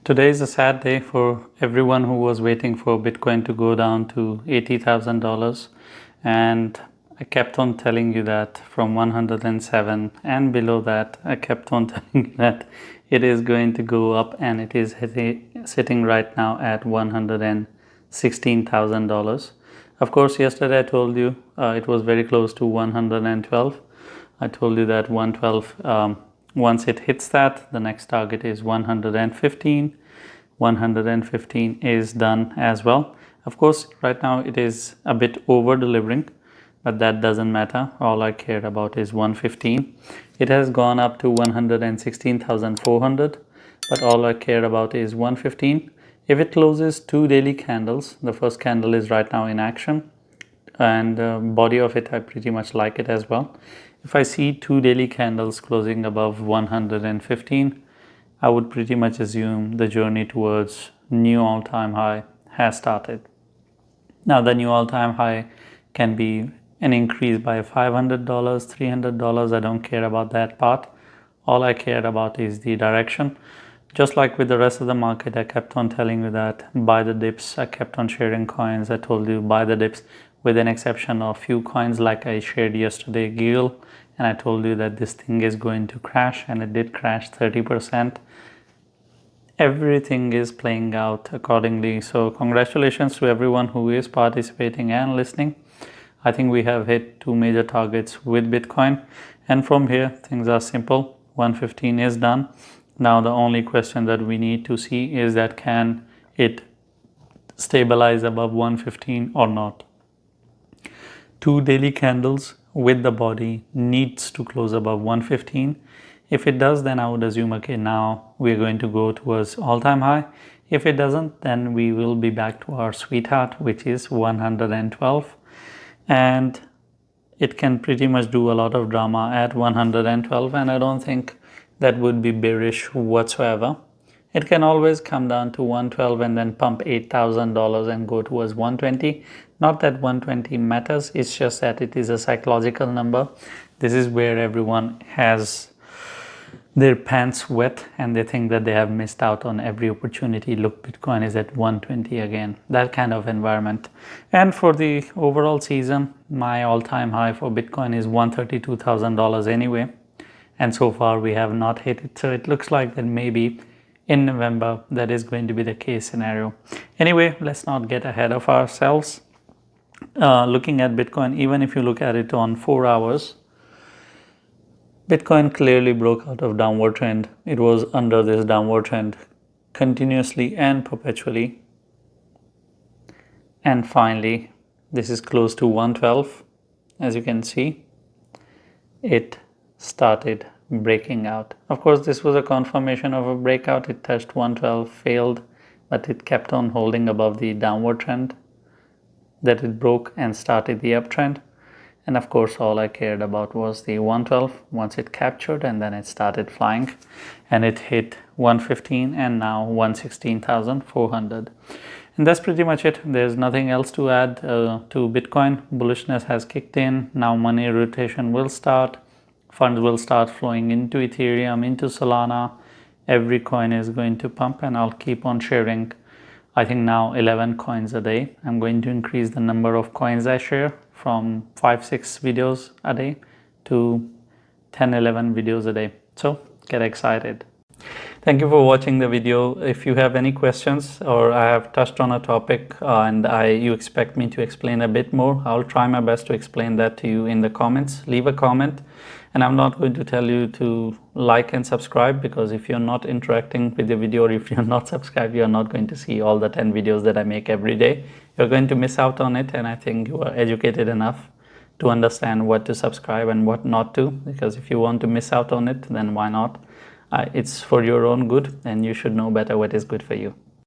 Today is a sad day for everyone who was waiting for Bitcoin to go down to $80,000, and I kept on telling you that from 107 and below that, I kept on telling you that it is going to go up, and it is sitting right now at $116,000. Of course, yesterday I told you it was very close to 112. I told you that 112, once it hits that, the next target is 115. 115 is done as well. Of course, right now it is a bit over delivering, but that doesn't matter. All I care about is 115. It has gone up to 116,400, but all I care about is 115. If it closes two daily candles, the first candle is right now in action, and the body of it, I pretty much like it as well. If I see two daily candles closing above 115, I would pretty much assume the journey towards new all-time high has started. Now, the new all-time high can be an increase by $500, $300. I don't care about that part. All I care about is the direction. Just like with the rest of the market, I kept on telling you that buy the dips. I kept on sharing coins. I told you buy the dips, with an exception of few coins like I shared yesterday, Gil, and I told you that this thing is going to crash, and it did crash 30%. Everything is playing out accordingly. So congratulations to everyone who is participating and listening. I think we have hit two major targets with Bitcoin, and from here things are simple. 115 is done. Now the only question that we need to see is that can it stabilize above 115 or not. Two daily candles with the body needs to close above 115. If it does, then I would assume, okay, now we're going to go towards all-time high. If it doesn't, then we will be back to our sweetheart, which is 112. And it can pretty much do a lot of drama at 112, and I don't think that would be bearish whatsoever. It can always come down to 112 and then pump $8,000 and go towards 120. Not that 120 matters, it's just that it is a psychological number. This is where everyone has their pants wet and they think that they have missed out on every opportunity. Look, Bitcoin is at 120 again. That kind of environment. And for the overall season, my all-time high for Bitcoin is $132,000 anyway. And so far we have not hit it. So it looks like that maybe in November that is going to be the case scenario. Anyway, let's not get ahead of ourselves. Looking at Bitcoin, even if you look at it on 4 hours, Bitcoin clearly broke out of downward trend. It was under this downward trend continuously and perpetually. And finally, this is close to 112. As you can see, it started breaking out. Of course, this was a confirmation of a breakout. It touched 112, failed, but it kept on holding above the downward trend that it broke and started the uptrend. And of course, all I cared about was the 112 once it captured, and then it started flying and it hit 115 and now 116,400. And that's pretty much it. There's nothing else to add to Bitcoin. Bullishness has kicked in. Now money rotation will start. Funds will start flowing into Ethereum, into Solana. Every coin is going to pump, and I'll keep on sharing. I think now 11 coins a day. I'm going to increase the number of coins I share from 5-6 videos a day to 10-11 videos a day. So get excited. Thank you for watching the video. If you have any questions or I have touched on a topic and you expect me to explain a bit more, I'll try my best to explain that to you in the comments. Leave a comment, and I'm not going to tell you to like and subscribe, because if you're not interacting with the video, or if you're not subscribed, you're not going to see all the 10 videos that I make every day. You're going to miss out on it, and I think you are educated enough to understand what to subscribe and what not to, because if you want to miss out on it, then why not? It's for your own good, and you should know better what is good for you.